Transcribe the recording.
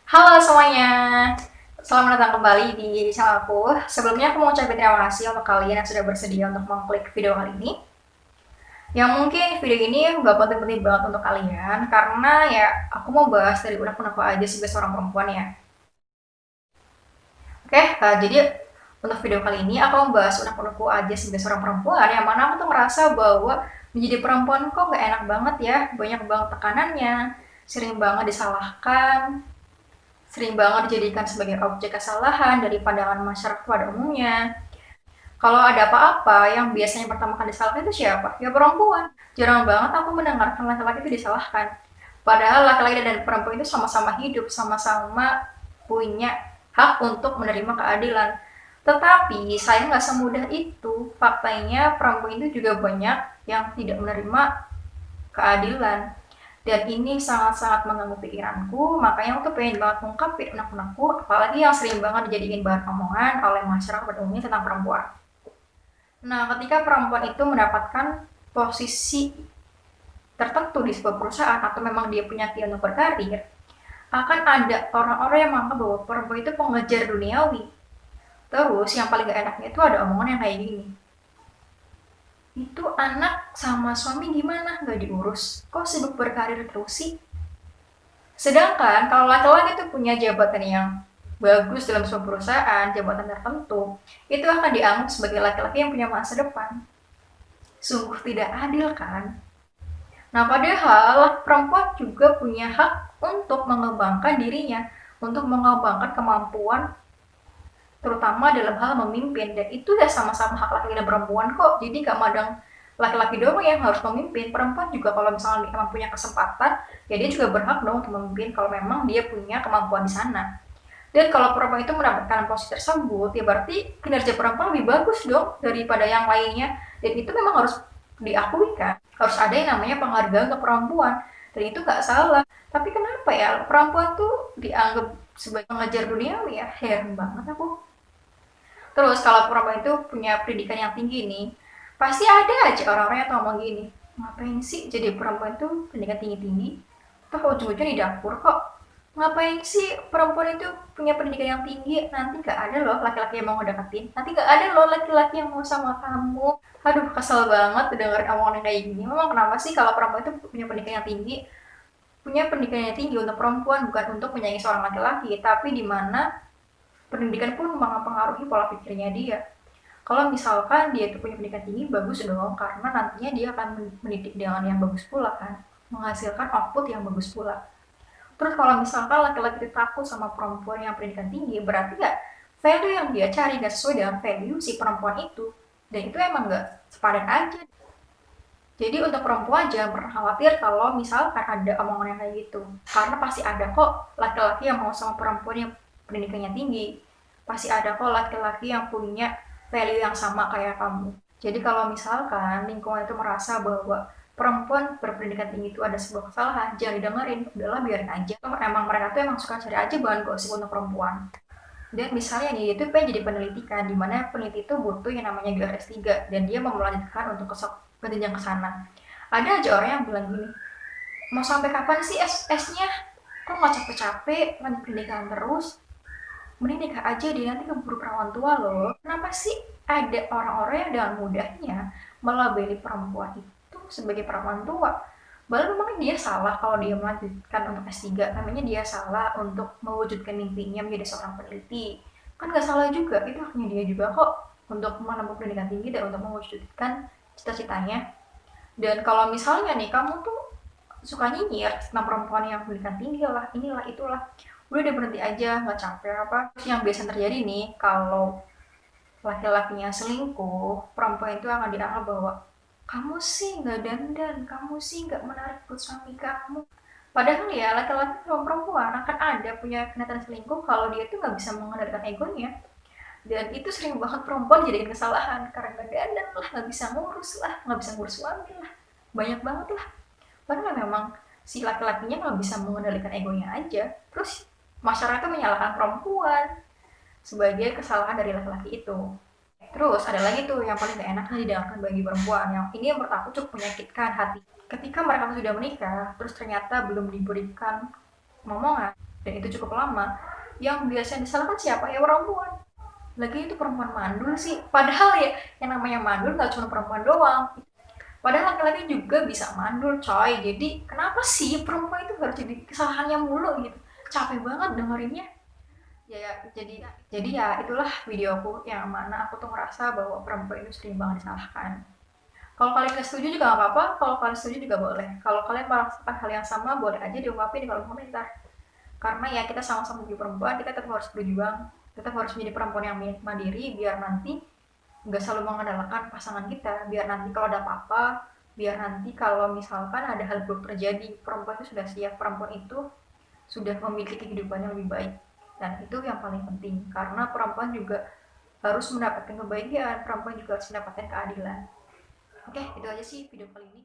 Halo semuanya, selamat datang kembali di channel aku. Sebelumnya aku mau ucapin terima kasih untuk kalian yang sudah bersedia untuk mengklik video kali ini. Yang mungkin video ini gak penting-penting banget untuk kalian, karena ya aku mau bahas dari unek-unek aja sebagai seorang perempuan ya. Oke, jadi untuk video kali ini aku mau bahas unek-unekku aja sebagai seorang perempuan, yang mana aku tuh ngerasa bahwa menjadi perempuan kok gak enak banget ya, banyak banget tekanannya, sering banget disalahkan, sering banget dijadikan sebagai objek kesalahan dari pandangan masyarakat pada umumnya. Kalau ada apa-apa, yang biasanya pertama kali disalahkan itu siapa? Ya perempuan. Jarang banget aku mendengarkan laki-laki itu disalahkan. Padahal laki-laki dan perempuan itu sama-sama hidup, sama-sama punya hak untuk menerima keadilan. Tetapi saya nggak semudah itu. Faktanya perempuan itu juga banyak yang tidak menerima keadilan. Dan ini sangat-sangat mengganggu pikiranku, makanya aku tuh pengen banget ngungkapin unek-unekku, apalagi yang sering banget dijadiin bahan omongan oleh masyarakat pada umumnya tentang perempuan. Nah, ketika perempuan itu mendapatkan posisi tertentu di sebuah perusahaan atau memang dia punya keinginan untuk berkarir, akan ada orang-orang yang menganggap bahwa perempuan itu pengejar duniawi. Terus yang paling gak enaknya itu ada omongan yang kayak gini. Itu anak sama suami gimana? Gak diurus? Kok sibuk berkarir terus sih? Sedangkan kalau laki-laki itu punya jabatan yang bagus dalam sebuah perusahaan, jabatan tertentu, itu akan dianggap sebagai laki-laki yang punya masa depan. Sungguh tidak adil kan? Nah, padahal perempuan juga punya hak untuk mengembangkan dirinya, untuk mengembangkan kemampuan terutama dalam hal memimpin, dan itu udah sama-sama hak laki dan perempuan kok. Jadi gak madang laki-laki doang yang harus memimpin, perempuan juga kalau misalnya emang punya kesempatan ya dia juga berhak dong untuk memimpin kalau memang dia punya kemampuan di sana. Dan kalau perempuan itu mendapatkan posisi tersebut ya berarti kinerja perempuan lebih bagus dong daripada yang lainnya, dan itu memang harus diakui kan, harus ada yang namanya penghargaan ke perempuan, dan itu gak salah. Tapi kenapa ya perempuan tuh dianggap sebagai pengejar duniawi ya, heran banget aku. Terus kalau perempuan itu punya pendidikan yang tinggi nih, pasti ada aja orang-orang yang ngomong gini, ngapain sih jadi perempuan tuh pendidikan tinggi-tinggi? Toh ujung-ujungnya di dapur kok. Ngapain sih perempuan itu punya pendidikan yang tinggi? Nanti gak ada loh laki-laki yang mau ngedeketin. Nanti gak ada loh laki-laki yang mau sama kamu. Aduh, kesel banget dengerin omongan yang kayak gini. Memang kenapa sih kalau perempuan itu punya pendidikan yang tinggi? Punya pendidikan yang tinggi untuk perempuan bukan untuk menyayangi seorang laki-laki, tapi di mana pendidikan pun mempengaruhi pola pikirnya dia. Kalau misalkan dia itu punya pendidikan tinggi, bagus dong, karena nantinya dia akan mendidik dengan yang bagus pula kan, menghasilkan output yang bagus pula. Terus kalau misalkan laki-laki itu takut sama perempuan yang pendidikan tinggi, berarti gak value yang dia cari gak sesuai dengan value si perempuan itu, dan itu emang gak sepadan aja. Jadi untuk perempuan jangan pernah khawatir kalau misalkan ada omongan yang kayak gitu, karena pasti ada kok laki-laki yang mau sama perempuan yang pendidikannya tinggi, pasti ada kok laki-laki yang punya value yang sama kayak kamu. Jadi kalau misalkan lingkungan itu merasa bahwa perempuan berpendidikan tinggi itu ada sebuah kesalahan, jangan didengerin, udahlah biarin aja. Oh, emang mereka tuh emang suka cari aja bahan gosip untuk perempuan. Dan misalnya nih, itu pengen jadi peneliti kan, dimana peneliti itu butuh yang namanya gelar S3, dan dia mau melanjutkan untuk ke jenjang ke sana. Ada aja orang yang bilang gini, mau sampai kapan sih S-nya? Kok nggak capek-capek, lanjut pendidikan terus? Mending nikah aja deh, nanti keburu perawan tua loh. Kenapa sih ada orang-orang yang dengan mudahnya melabeli perempuan itu sebagai perawan tua? Bahkan memang dia salah kalau dia melanjutkan untuk S3, namanya dia salah untuk mewujudkan mimpinya menjadi seorang peneliti. Kan gak salah juga, itu haknya dia juga kok untuk menempuh pendidikan tinggi dan untuk mewujudkan cita-citanya. Dan kalau misalnya nih kamu tuh suka nyinyir tentang perempuan yang pendidikan tinggi lah, inilah itulah, udah deh berhenti aja, nggak capek apa. Yang biasa terjadi nih kalau laki-lakinya selingkuh, perempuan itu akan dianggap bahwa kamu sih nggak dandan, kamu sih nggak menarik buat suami kamu. Padahal ya laki-laki sama perempuan akan ada punya kenyataan selingkuh kalau dia tuh nggak bisa mengendalikan egonya. Dan itu sering banget perempuan jadiin kesalahan karena nggak dandan lah, nggak bisa ngurus lah, nggak bisa ngurus suami lah, banyak banget lah. Padahal memang si laki-lakinya nggak bisa mengendalikan egonya aja. Terus masyarakat menyalahkan perempuan sebagai kesalahan dari laki-laki itu. Terus ada lagi tuh yang paling gak enaknya didengarkan bagi perempuan, yang ini yang menurut aku cukup menyakitkan hati. Ketika mereka sudah menikah, terus ternyata belum diberikan momongan, dan itu cukup lama. Yang biasanya disalahkan siapa? Ya perempuan. Lagi itu perempuan mandul sih, padahal ya yang namanya mandul nggak cuma perempuan doang, padahal laki-laki juga bisa mandul coy. Jadi kenapa sih perempuan itu harus jadi kesalahannya mulu gitu, capek banget dengerinnya. Ya, jadi ya itulah videoku yang mana aku tuh ngerasa bahwa perempuan itu sering banget disalahkan. Kalau kalian nggak setuju juga nggak apa-apa, kalau kalian setuju juga boleh. Kalau kalian merasakan hal yang sama, boleh aja diungkapin di kolom komentar. Karena ya kita sama-sama jadi perempuan, kita tetap harus berjuang, tetap harus menjadi perempuan yang mandiri, biar nanti nggak selalu mengandalkan pasangan kita, biar nanti kalau ada apa-apa, biar nanti kalau misalkan ada hal buruk terjadi, perempuan itu sudah siap, perempuan itu sudah memiliki kehidupan yang lebih baik. Dan itu yang paling penting, karena perempuan juga harus mendapatkan kebahagiaan, perempuan juga harus mendapatkan keadilan. Oke, itu aja sih video kali ini.